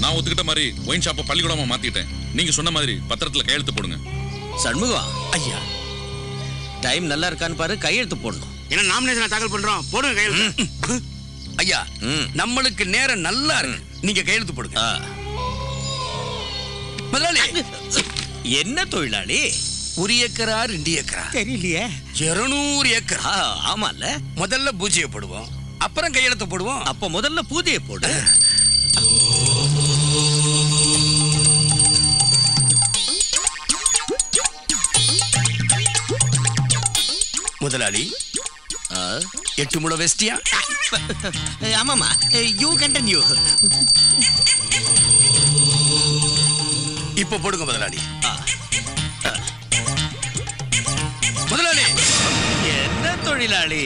நான் ஒத்துக்கிட்ட மாதிரி ஒயின் ஷாப்பை பள்ளிக்கூடமா மாத்திட்டேன். நீங்க சொன்ன மாதிரி பத்திரத்துல கையெழுத்து போடுங்க. சண்முகம் ஐயா, டைம் நல்லா இருக்கான்னு பாரு, கையெழுத்து போடணும். என்ன நாமினேஷன் தாக்கல் பண்றோம், போடுங்க கையெழுத்து. ஐயா, நம்மளுக்கு நேரம் நல்லா இருக்கு, நீங்க கையெழுத்து போடுங்க. முதலாளி, என்ன தொழிலாளி? 1 ஏக்கரா 2 ஏக்கரா தெரியலையே. 200 ஏக்கர். ஆமால. முதல்ல பூஜையை போடுவோம், அப்புறம் கையெழுத்து போடுவோம். அப்ப முதல்ல பூஜையை போடு. முதலாளி, 8 முழ வெஸ்டியா? ஆமாமா, யூ கண்டினியூ. இப்ப போடுங்க முதலாளி. முதலாளி, என்ன தொழிலாளி?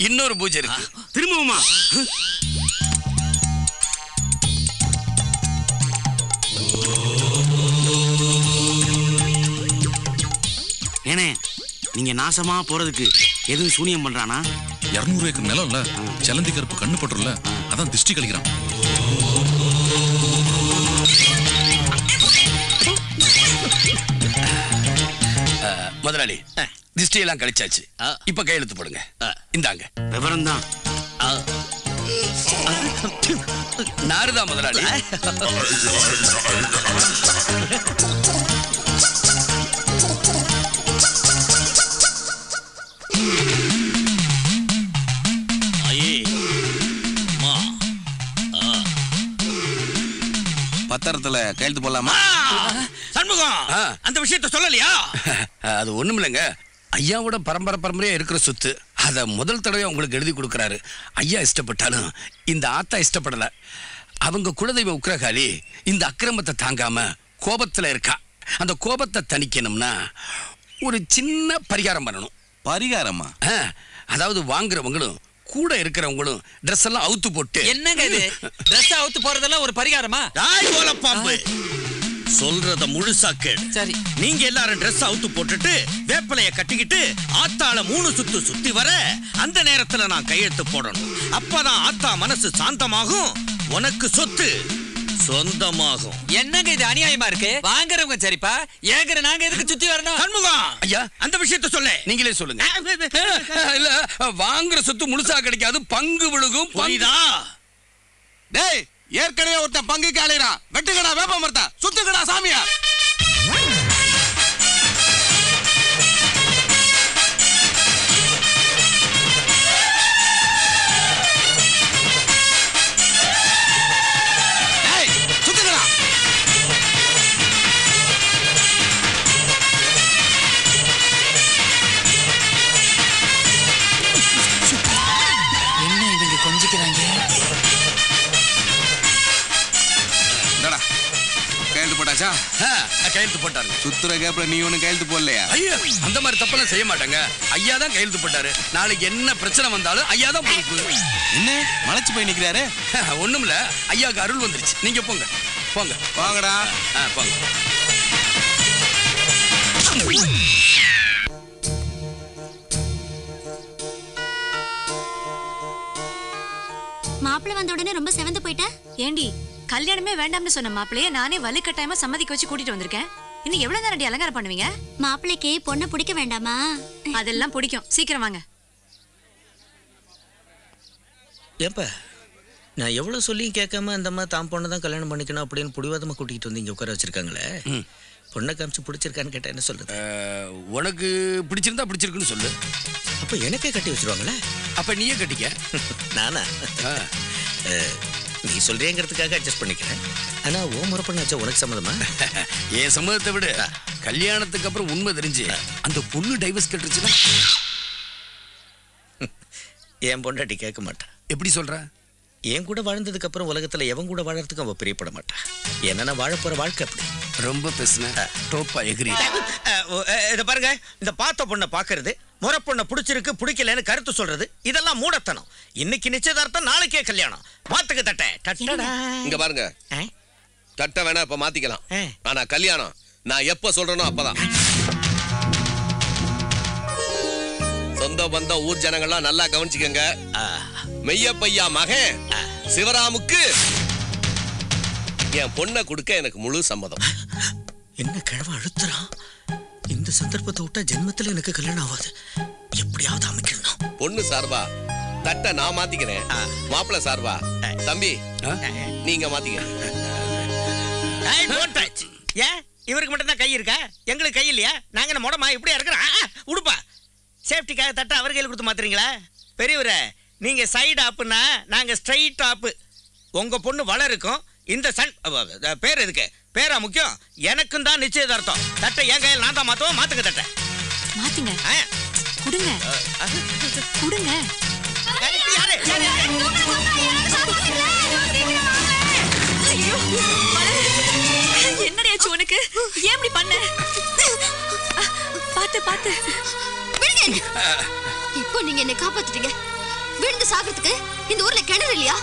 இன்னொரு பூஜை இருக்கு, திரும்பவுமா? ஏனே, நீங்க நாசமா போறதுக்கு எதுவும் சூனியம் பண்றானா? 200 ஏக்கர் நிலம் இல்ல, செலந்தி கருப்பு கண்ணு பட்டுல, அதான் திருஷ்டி கழிக்கிறான். முதலாளி, திருஷ்டி எல்லாம் கழிச்சாச்சு, இப்ப கையெழுத்து போடுங்க. இந்தாங்க. விவரம் தான். நாருதா முதலாளி. பத்திரத்துல கையெழுத்து போடலாமா? சண்முகம், அந்த விஷயத்தை சொல்லலையா? அது ஒண்ணும் இல்லைங்க, ஐயாவோட பரம்பரையா இருக்கிற சொத்து, அத முதல் தடவை உங்களுக்கு எழுதி கொடுக்கறாரு. ஐயா இஷ்டப்பட்டாலும் இந்த ஆத்தா இஷ்டப்படல. அவங்க குலதெய்வ உக்கிரகாளி இந்த அக்கிரமத்தை தாங்காம கோபத்துல இருக்கா. அந்த கோபத்தை தணிக்கணும்னா ஒரு சின்ன பரிகாரம் பண்ணணும். பரிகாரமா? அதாவது வாங்குறவங்களும் கூட இருக்கிறவங்களும் ட்ரெஸ் எல்லாம் அவுத்து போட்டு. என்னங்க இது? ட்ரெஸ் அவுத்து போறதெல்லாம் ஒரு பரிகாரமா? ராய் போல பாம்பு சொல்றத முழுசா கேளு. சரி, நீங்க எல்லாரும் ட்ரெஸ் அவுத்து போட்டுட்டு வேப்பலைய கட்டிக்கிட்டு ஆத்தாள 3 சுத்து சுத்தி வர அந்த நேரத்துல நான் கையெழுத்து போடணும். அப்பதான் ஆத்தா மனசு சாந்தமாகும், உனக்கு சொத்து சொந்தமாகும். என்னங்க இது அநியாயமா இருக்கு? வாங்குறவங்க சரிப்பா, ஏங்கற நாங்க எதுக்கு சுத்தி வரணும்? சண்முகம் ஐயா, அந்த விஷயத்தை சொல்ல. நீங்களே சொல்லுங்க. இல்ல, வாங்குற சொத்து முழுசா கிடைக்காது, பங்கு விழுகும். புரியுதா? டேய், ஏற்கனவே ஒருத்தன் பங்குக்கு அலையறான். வெட்டுக்கடா வேப்ப மரத்தா, சுத்துக்கடா சாமியா. கையெழுத்து போட்டாரு. சுத்துற கேப்ல நீ ஒண்ணு கையெழுத்து போடலையா? ஐயா, அந்த மாதிரி தப்பெல்லாம் செய்ய மாட்டாங்க. ஐயா தான் கையெழுத்து போட்டாரு. நாளைக்கு என்ன பிரச்சனை வந்தாலும் ஐயா தான் பொறுப்பு. என்ன மலைச்சு போய் நிக்கிறாரு? ஒண்ணுமில்ல, ஐயாவுக்கு அருள் வந்துருச்சு. நீங்க போங்க போங்க. வாங்கடா. போங்க. மாப்பிள்ளை வந்த உடனே ரொம்ப செவந்து போயிட்ட. ஏண்டி, கல்யாணமே வேண்டாம்னு சொன்ன மாப்பிள்ளைய நானே வலுக்கட்டாயமா சம்மதிக்க வச்சு கூட்டிட்டு வந்திருக்கேன். இன்னும் எவ்வளவு நேரம் அலங்காரம் பண்ணுவீங்க? மாப்பிள்ளைக்கு பொண்ணு பிடிக்க வேண்டாமா? அதெல்லாம் பிடிக்கும், சீக்கிரம் வாங்க. ஏப்பா, நான் எவ்வளவு சொல்லியும் கேட்காம அந்த அம்மா தான் பொண்ணை தான் கல்யாணம் பண்ணிக்கணும் அப்படின்னு புடிவாதமா கூட்டிகிட்டு வந்து இங்க உட்கார வச்சிருக்காங்களே. பொண்ணை காமிச்சு பிடிச்சிருக்கான்னு கேட்டா என்ன சொல்றது? உனக்கு பிடிச்சிருந்தா பிடிச்சிருக்குன்னு சொல்லு. அப்ப எனக்கே கட்டி வச்சிருவாங்களே. அப்ப நீயே கட்டிக்க. நானா? நீ சொல்றேங்கிறதுக்காக அட்ஜஸ்ட் பண்ணிக்கிறேன். ஆனா ஓ முறை பண்ணாச்சா உனக்கு சம்மதமா? என் சம்மதத்தை விட கல்யாணத்துக்கு அப்புறம் உண்மை தெரிஞ்சு அந்த பொண்ணு டைவர்ஸ் கட்டுச்சுன்னா என் பொண்டாட்டி கேட்க மாட்டா. எப்படி சொல்ற? என் கூட வாழ்ந்ததுக்கு அப்புறம் உலகத்துல எவன் கூட வாழறதுக்கு அவ பிரியப்பட மாட்டா. என்னன்னா வாழ போற வாழ்க்கை அப்படி. ரொம்ப பேசுன டோப்பா எகிரி. இத பாருங்க, இந்த பார்த்த பொண்ணை பாக்குறது, முறை பொண்ணை பிடிச்சிருக்கு பிடிக்கலன்னு கருத்து சொல்றது, இதெல்லாம் மூடத்தனம். இன்னைக்கு நிச்சயதார்த்தம், நாளைக்கே கல்யாணம். மாத்துக்கு தட்டை. இங்க பாருங்க, தட்டை வேணா இப்ப மாத்திக்கலாம். ஆனா கல்யாணம் நான் எப்ப சொல்றேனோ அப்பதான். சொந்த பந்தம் ஊர் ஜனங்கள்லாம் நல்லா கவனிச்சுக்கங்க. மெய்ய பையா மகன் சிவராமுக்கு என் பொண்ணை கொடுக்க எனக்கு முழு சம்மதம். என்ன கிழவ அழுத்துறான்? இந்த சந்தர்ப்பத்தை விட்டா ஜென்மத்துல எனக்கு கல்யாணம் ஆகாது. எப்படியாவது அமைக்கணும். பொண்ணு சார்பா தட்டை நான் மாத்திக்கிறேன். மாப்பிள்ள சார்பா தம்பி நீங்க மாத்திக்க. ஏன் இவருக்கு மட்டும் தான் கை இருக்கா? எங்களுக்கு கை இல்லையா? நாங்க என்ன மொடமா இப்படியா இருக்கிறோம்? உடுப்பா சேஃப்டிக்காக தட்டை அவர் கையில் கொடுத்து மாத்துறீங்களா? பெரியவரே நீங்க சைடு ஆப்புன்னா நாங்க ஸ்ட்ரைட் ஆப்பு. உங்க பொண்ணு வளருக்கும். இந்த பேர் எதுக்கு? பேரா முக்கியம். எனக்கும் தான் நிச்சயதார்த்தம். தட்டை என் கையில் நான் தான் மாத்துவோம். மாத்துங்க தட்டை. மாத்துங்க. குடுங்க குடுங்க. என்னடியாச்சு உனக்கு? ஏன் இப்படி பண்ண? பாத்து பாத்து. இப்போ நீங்க என்ன காப்பாத்திட்டீங்க. விழுந்து சாகிறதுக்கு இந்த ஊர்ல கிணறு இல்லையா?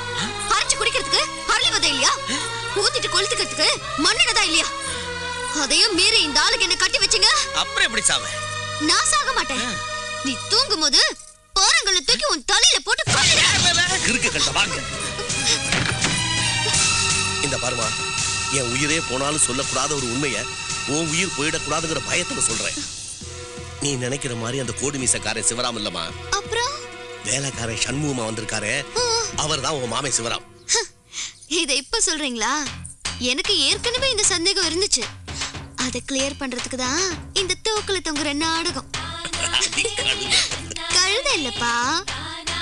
அரைச்சு குடிக்கிறதுக்கு அரளி விதை இல்லையா? ஊத்திட்டு கொளுத்துக்கிறதுக்கு மண்ணெண்ணெய் இல்லையா? அதையும் மீறி இந்த ஆளுக்கு என்ன கட்டி வச்சீங்க. அப்புறம் எப்படி சாவ? நான் சாக மாட்டேன். நீ தூங்கும் போது பாறங்களை தூக்கி உன் தலையில போட்டு கிறுக்கு கண்ட வாங்க. இந்த பாருமா, என் உயிரே போனாலும் சொல்லக்கூடாத ஒரு உண்மைய உன் உயிர் போயிடக்கூடாதுங்கிற பயத்துல சொல்றேன். நீ நினைக்கிற மாதிரி அந்த கோடி மீசக்காரன் சிவராம் இல்லமா, அப்புறம் வேலைக்காரன் சண்முகமா வந்திருக்காரு. அவர் தான் உன் மாமே சிவராம். இதை இப்ப சொல்றீங்களா? எனக்கு ஏற்கனவே இந்த சந்தேகம் இருந்துச்சு. அதை கிளியர் பண்றதுக்கு தான் இந்த தூக்குல தொங்குற நாடகம். கழுத இல்லப்பா,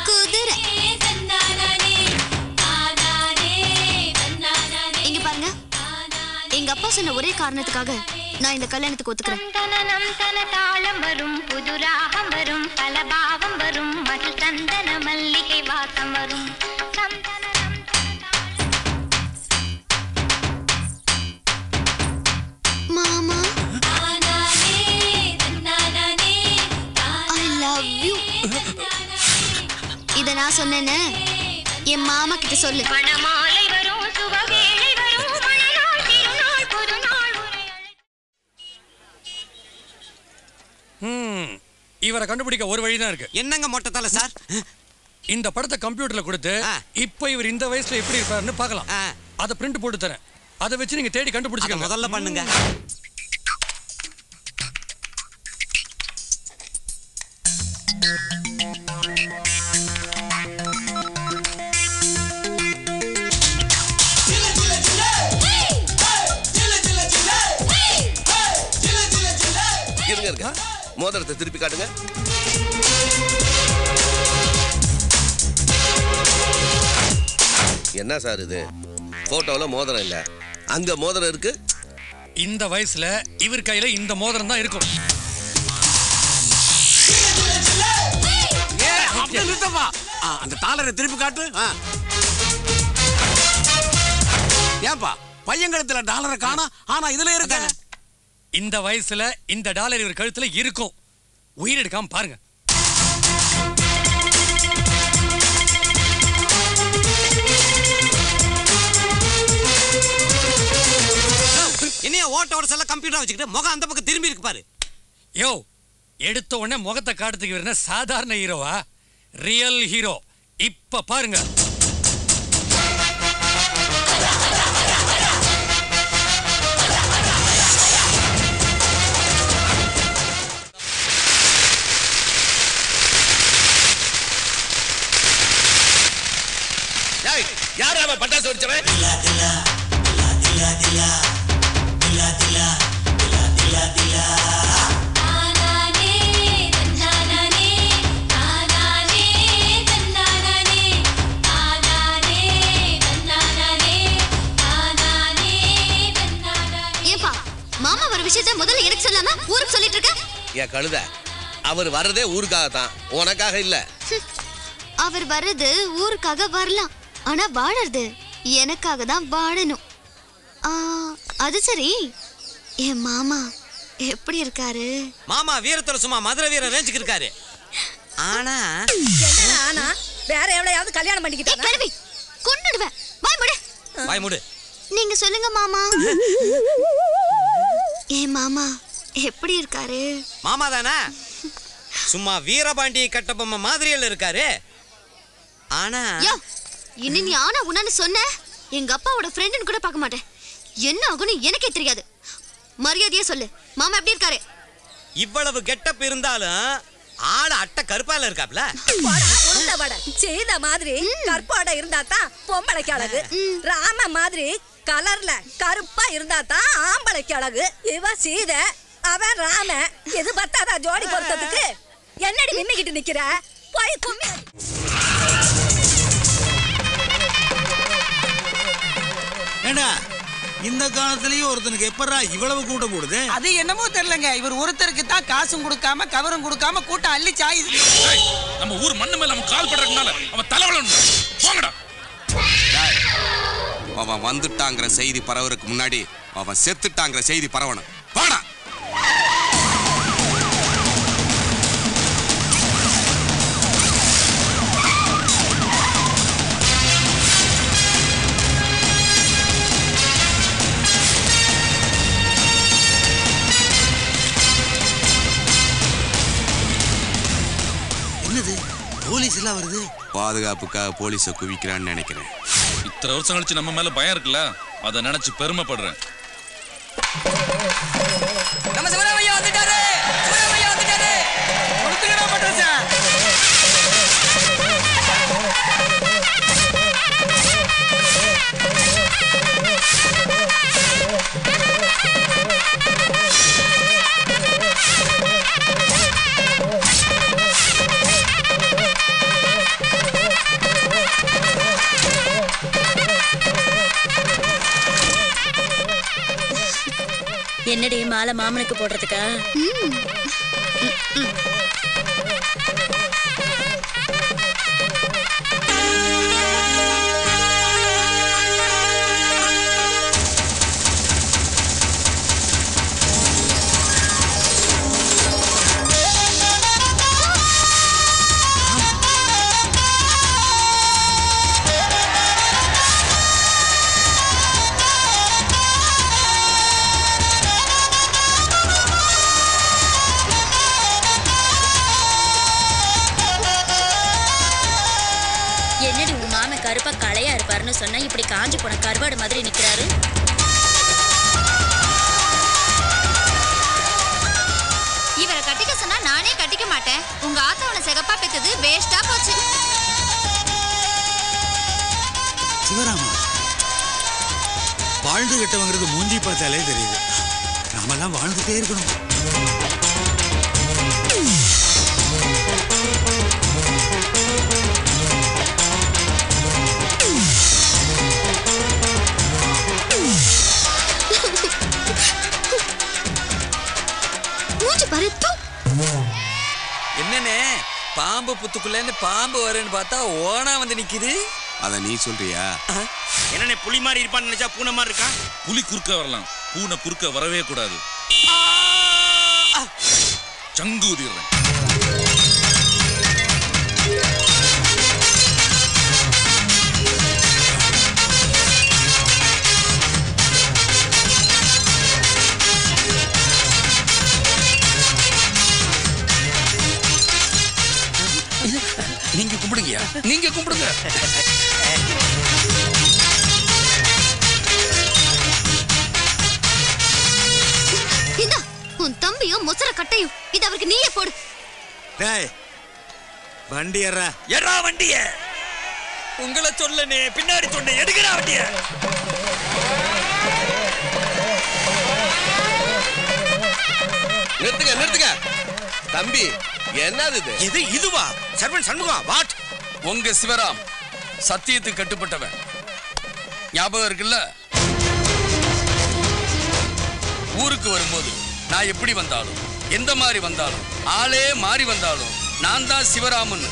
குதிரை. இங்க பாருங்க, எங்க அப்பா சொன்ன ஒரே காரணத்துக்காக நான் இந்த கல்யாணத்துக்கு ஒத்துக்கிறேன். தாளம் வரும், புது ராகம் வரும், பலபாவம் வரும், மது சந்தன மல்லிகை வாசம் வரும். மாமா, I love you. இத நான் சொன்னேன்னு என் மாமா கிட்ட சொல்லு. மணமாலை வரும், சுபவேளை வரும், மணநாள் திருநாள் புதுநாள் உரை. இவரை கண்டுபிடிக்க ஒரு வழிதான் இருக்கு. என்னங்க மொட்டத்தால சார்? இந்த படத்தை கம்ப்யூட்டர்ல கொடுத்து இப்போ இவர் இந்த வயசுல எப்படி இருப்பாருன்னு பார்க்கலாம். அதை பிரிண்ட் போட்டு தரேன். அதை வச்சு நீங்க தேடி கண்டுபிடிச்சுக்க. முதல்ல பண்ணுங்க. மோதிரத்தை திருப்பி காட்டுங்க. என்ன சார் இது? போட்டோல மோதிரம் இல்ல, அங்க மோதிரம் இருக்கு. இந்த வயசுல இவர் கையில இந்த மோதிரம் தான் இருக்கும். அந்த டாலரை திருப்பி காட்டு. ஏன்பா பையங்கடத்துல டாலரை காணா, ஆனா இதுல இருக்க. இந்த வயசுல இந்த டாலர் இவர் கழுத்துல இருக்கும். உயிர் எடுக்காம பாருங்க. என்னைய ஓட்டோட செல்ல கம்ப்யூட்டர் வச்சுக்கிட்டு முகம் அந்த பக்கம் திரும்பி இருக்கு பாரு. யோ, எடுத்த உடனே முகத்தை காட்டுறதுக்கு இவர் என்ன சாதாரண ஹீரோவா? Real hero. இப்ப பாருங்க. யார் அவன் பட்டாசு வெடிச்சவன்? ஏப்பா, மாமா ஒரு விஷயத்தை முதல்ல எனக்கு சொல்லாம ஊருக்கு சொல்லிட்டு இருக்க? ஏன் கழுத, அவர் வர்றதே ஊருக்காக தான், உனக்காக இல்ல. அவர் வர்றது ஊருக்காக வரலாம், ஆனா வாழறது எனக்காக தான் வாழணும். அது சரி, என் மாமா எப்படி இருக்காரு? மாமா வீரத்துல சும்மா மதுரை வீர ரேஞ்சுக்கு இருக்காரு. ஆனா ஆனா வேற எவ்வளவு கல்யாணம் பண்ணிக்கிட்டா கொன்னுடுவேன். வாய் மூடு. வாய் மூடு. நீங்க சொல்லுங்க மாமா. என் மாமா எப்படி இருக்காரு? மாமா தானே, சும்மா வீரபாண்டி கட்டபொம்மை மாதிரியில் இருக்காரு. ஆனா இனி நீ ஆனா உன்னான்னு சொன்ன எங்க அப்பாவோட ஃப்ரெண்டுன்னு கூட பார்க்க மாட்டேன். என்ன ஆகும்னு எனக்கே தெரியாது. மரியாதையா சொல்லு, மாமா எப்படி இருக்காரு? இவ்வளவு கெட்டப் இருந்தாலும் ஆள அட்டை கருப்பால இருக்காப்ல. செய்த மாதிரி கருப்பாட இருந்தா தான் பொம்பளைக்கு அழகு. ராம மாதிரி கலர்ல கருப்பா இருந்தா தான் ஆம்பளைக்கு அழகு. இவ சீத, அவன் ராம. எது பத்தாதா ஜோடி பொருத்தத்துக்கு? என்னடி நின்னுகிட்டு நிக்கிற? போய் கும்மி. ஏண்டா இந்த காலத்திலயும் ஒருத்தனுக்கு எப்பறா இவ்வளவு கூட்டம் கூடுது? அது என்னமோ தெரியலங்க. இவர் ஒருத்தருக்கு தான் காசும் கொடுக்காம கவரும் கொடுக்காம கூட்டம் அள்ளி சாயுது. நம்ம ஊர் மண்ணு மேல அவன் கால் படுறதுனால அவன் தலைவலன். போங்கடா. அவன் வந்துட்டாங்கிற செய்தி பரவறதுக்கு முன்னாடி அவன் செத்துட்டாங்கிற செய்தி பரவணும். வாடா. போலீஸ் எல்லாம் வருது. பாதுகாப்புக்காக போலீஸை குவிக்கிறான்னு நினைக்கிறேன். இத்தனை வருஷம் கழிச்சு நம்ம மேல பயம் இருக்குல்ல, அதை நினைச்சு பெருமைப்படுறேன். நம்ம சிவராமையா வந்துட்டாரு. சிவராமையா வந்துட்டாரு. கொடுத்துக்கடா பட்ரஸ். என்னடி மாலை மாமனுக்கு போடுறதுக்கா? கருப்பா களையா இருப்பாருன்னு சொன்னா இப்படி காஞ்சு போன கருவாடு மாதிரி நிக்கிறாரு. இவரை கட்டிக்க சொன்னா நானே கட்டிக்க மாட்டேன். உங்க ஆத்தாவனை சிகப்பா பெத்தது வேஸ்டா போச்சு. சிவராமா, வாழ்ந்து கெட்டவங்கிறது மூஞ்சி பார்த்தாலே தெரியுது. நாமெல்லாம் வாழ்ந்துட்டே இருக்கணும். என்னன்னு பாம்பு புத்துக்குள்ளேன்னு பாம்பு வரேன்னு பார்த்தா ஓனா வந்து நிக்குது. அத நீ சொல்றியா? என்னன்னு புலி மாதிரி இருப்பான்னு நினைச்சா பூனை மாதிரி இருக்கா? புலி குறுக்க வரலாம், பூனை குறுக்க வரவே கூடாது. சங்கு ஊதிடுறேன். நீங்க கும்பிடுங்க, நீங்க கும்பிடுங்க. இந்த உன் தம்பியும் முசர கட்டையும் இது அவருக்கு நீயே போடு. டேய் வண்டி ஏறா. ஏறா வண்டிய. உங்களை சொல்லனே பின்னாடி சொன்ன எடுங்கடா வண்டிய. நிறுத்துங்க நிறுத்துங்க. தம்பி என்னது இது? இது இதுவா? Servant Shanmugam what? உங்க சிவராம் சத்தியத்துக்கு கட்டுப்பட்டவன். ஞாபகம் இருக்குல்ல? ஊருக்கு வரும்போது நான் எப்படி வந்தாலும் எந்த மாதிரி வந்தாலும் ஆளே மாறி வந்தாலும் நான் தான் சிவராமன்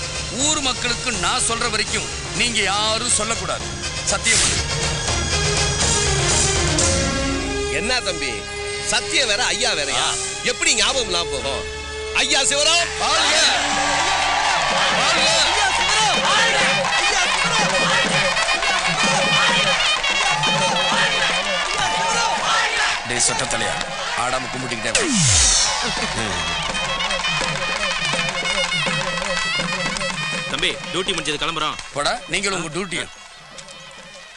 ஊர் மக்களுக்கு நான் சொல்ற வரைக்கும் நீங்க யாரும் சொல்லக்கூடாது. சத்தியம். என்ன தம்பி சத்தியம் வேற ஐயா வேறயா? எப்படி ஞாபகம் இல்லாம போகும்? ஐயா சிவராம் வாழ்க! வாழ்க! ஐயா சிவராம் வாழ்க! ஐயா சிவராம் வாழ்க! டேய் சொட்டத்தலையா, ஆடாம கும்பிட்டுக்கிட்டே. தம்பி டியூட்டி முடிஞ்சது கிளம்புறோம். போடா, நீங்களும் உங்க டியூட்டியும்.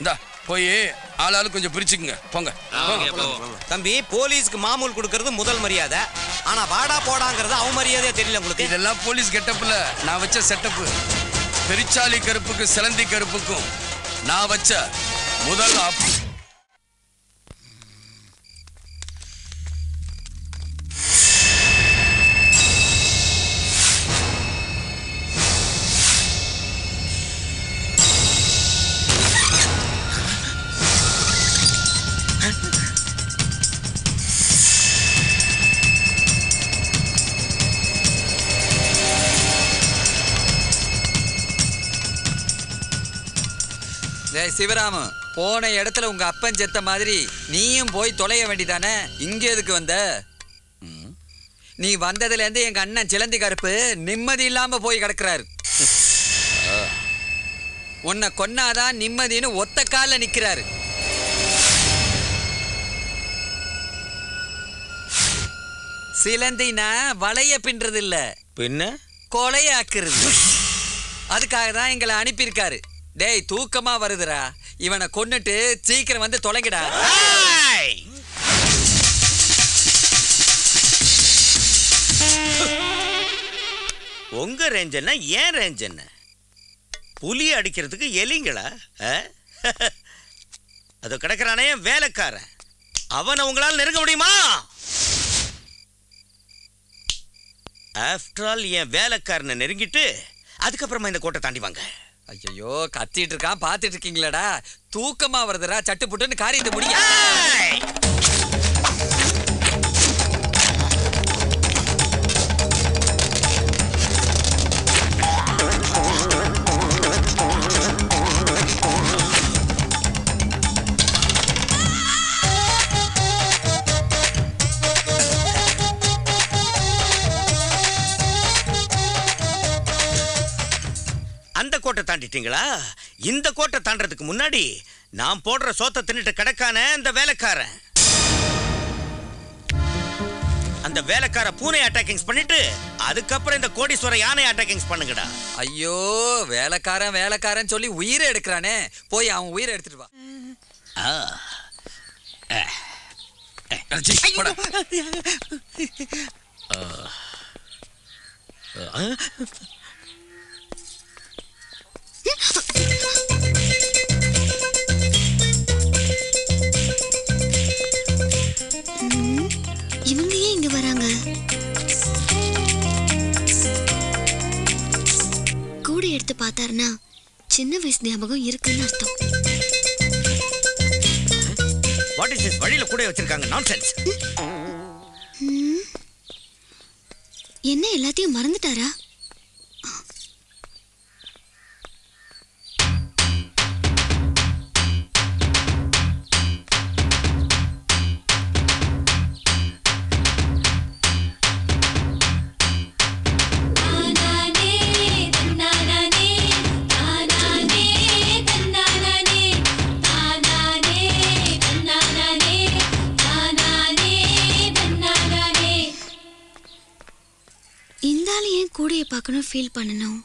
இந்தா போய் ஆளாளு கொஞ்சம் பிரிச்சுக்குங்க போங்க. தம்பி, போலீஸ்க்கு மாமூல் கொடுக்கறது முதல் மரியாதை. ஆனா வாடா போடாங்கிறது அவமரியாதையா தெரியல உங்களுக்கு? இதெல்லாம் போலீஸ் கெட்டப்ல நான் வச்ச செட்டப். பெரிச்சாலி கருப்புக்கு சிலந்தி கருப்புக்கும் நான் வச்ச முதல் ஆப். சிவராம, போன இடத்துல உங்க அப்பன் செத்த மாதிரி நீயும் போய் தொலைய வேண்டிதானே? இங்க எதுக்கு வந்த? நீ வந்ததுல இருந்து எங்க அண்ணன் சிலந்தி கருப்பு நிம்மதி இல்லாம போய் கிடக்குறாரு. உன்னை கொன்னாதான் நிம்மதின்னு ஒத்த கால நிக்கிறாரு. சிலந்தினா வளைய பின்றது இல்ல, பின்ன கொலையாக்குறது. அதுக்காக தான் எங்களை அனுப்பியிருக்காரு. டேய், தூக்கமா வருதுடா. இவனை கொன்னுட்டு சீக்கிரம் வந்து தொலைங்கடா. உங்க ரேஞ்ச் என்ன, ஏன் ரேஞ்ச் என்ன? புலி அடிக்கிறதுக்கு எலிங்களா? அது கிடக்குறானே வேலைக்காரன், அவனை உங்களால் நெருங்க முடியுமா? ஆஃப்டர் ஆல் என் வேலைக்காரனை நெருங்கிட்டு அதுக்கப்புறமா இந்த கோட்டை தாண்டி வாங்க. ஐயோ, கத்திட்டு இருக்கான், பாத்துட்டு இருக்கீங்களாடா? தூக்கமா வருதுடா. சட்டு புட்டுன்னு காரியத்தை முடிய. அந்த கோட்டை தாண்டிட்டீங்களா? இந்த கோட்டை தாண்டறதுக்கு முன்னாடி நான் போடுற சோத்தை தின்னுட்டு கிடக்கான அந்த வேலைக்காரன், அந்த வேலைக்கார பூனை அட்டாக்கிங்ஸ் பண்ணிட்டு அதுக்கப்புறம் இந்த கோடீஸ்வர யானை அட்டாக்கிங்ஸ் பண்ணுங்கடா. ஐயோ, வேலைக்காரன் வேலைக்காரன் சொல்லி உயிரை எடுக்கிறானே. போய் அவன் உயிரை எடுத்துட்டு வா. இவங்க ஏன் இங்க வராங்க? கூட எடுத்து பார்த்தாருன்னா சின்ன வயசு ஞாபகம் இருக்குன்னு அர்த்தம். What is this? வழியில கூட வச்சிருக்காங்க. நான்சென்ஸ். என்ன எல்லாத்தையும் மறந்துட்டாரா? கூடைய பார்க்கணும், ஃபீல் பண்ணணும்.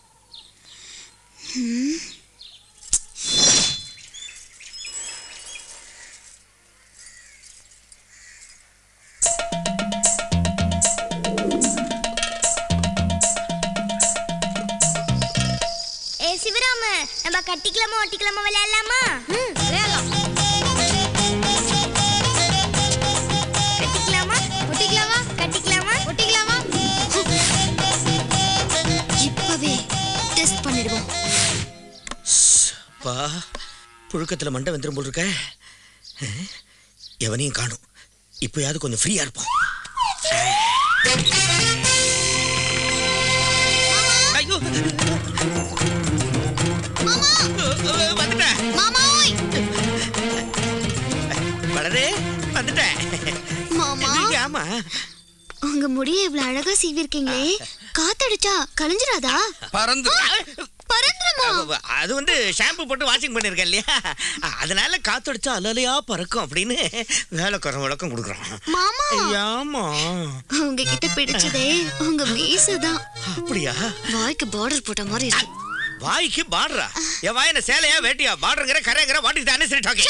சிவராம, நம்ம கட்டிக்கலாமா ஒட்டிக்கலாமா விளையாடலாமா? விளையாடலாம். கட்டிக்கலாமா ஒட்டிக்கலாமா? கட்டிக்கலாமா ஒட்டிக்கலாமா? இப்பவே டெஸ்ட் பண்ணிடுவோம். பா, புழுக்கத்துல மண்டை வந்துரும் போல் இருக்க. எவனையும் காணும். இப்பயாவது கொஞ்சம் ஃப்ரீயா இருப்போம். ஐயோ, வந்துட்டேன். வளரே, வந்துட்டேன். மாமா, ஆமா, உங்க முடிய இவ்வளவு அழகா சீவிருக்கீங்களே, காத்தடிச்சா கலைஞ்சிராதா? பறந்துருமா? அது வந்து ஷாம்பு போட்டு வாஷிங் பண்ணிருக்கேன் இல்லையா, அதனால காத்தடிச்சா அலலையா பறக்கும் அப்படின்னு வேலைக்காரன் விளக்கம் கொடுக்குறோம். மாமா, ஆமா, உங்ககிட்ட பிடிச்சதே உங்க மீசதான். அப்படியா? வாய்க்கு பார்டர் போட்ட மாதிரி இருக்கு. வாய்க்கு பாடுறா என் வாய் என்ன சேலையா வேட்டியா பாடுறங்கிற கரைங்கிற வாட்டுக்கு தானே சரி டாக்கி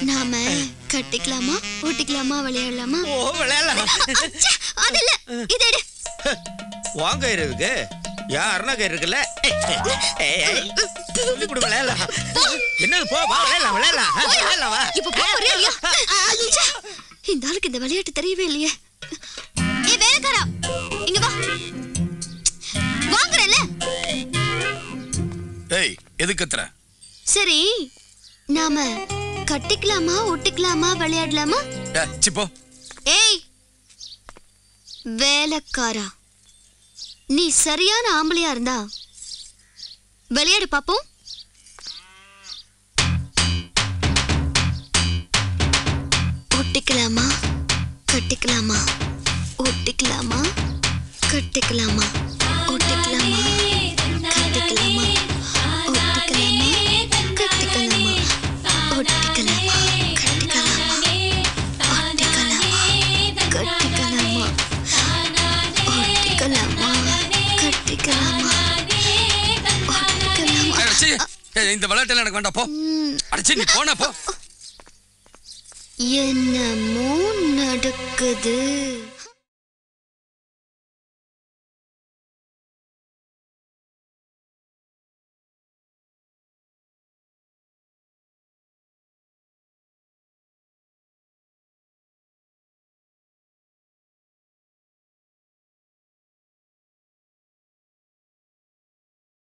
நாம கட்டிக்கலாமா ஓட்டிக்கலாமா விளையாடலாமா ஓ விளையாடலாம் அது இல்ல இது எடு வாங்க இருக்கு யாருனாக இருக்குல்ல இப்படி விளையாடலாம் என்னது போ வா விளையாடலாம் விளையாடலாம் வா இப்ப போறியா இந்த ஆளுக்கு இந்த விளையாட்டு தெரியவே இல்லையே ஏ வேலைக்காரா இங்க வா வாங்குறல ஏய் எதுக்கு கத்துற சரி நாம கட்டிக்கலாமா ஒட்டிக்கலாமா விளையாடலாமா சிப்போ ஏய் வேலைக்காரா நீ சரியான ஆம்பளையா இருந்தா விளையாடு பாப்போம் ஒட்டிக்கலாமா கட்டிக்கலாமா ஒட்டிக்கலாமா கட்டிக்கலாமா ஒட்டிக்கலாமா கட்டிக்கலாமா ஒட்டிக்கலாமா கட்டிக்கலாமா ஒட்டிக்கலாமா கட்டிக்கலாமா ஒட்டிக்கலாமா கட்டிக்கலாமா இந்த விளையாட்டு எனக்கு வேண்டாம் போ அடிச்சு நீ போன போ என்னமோ நடக்குது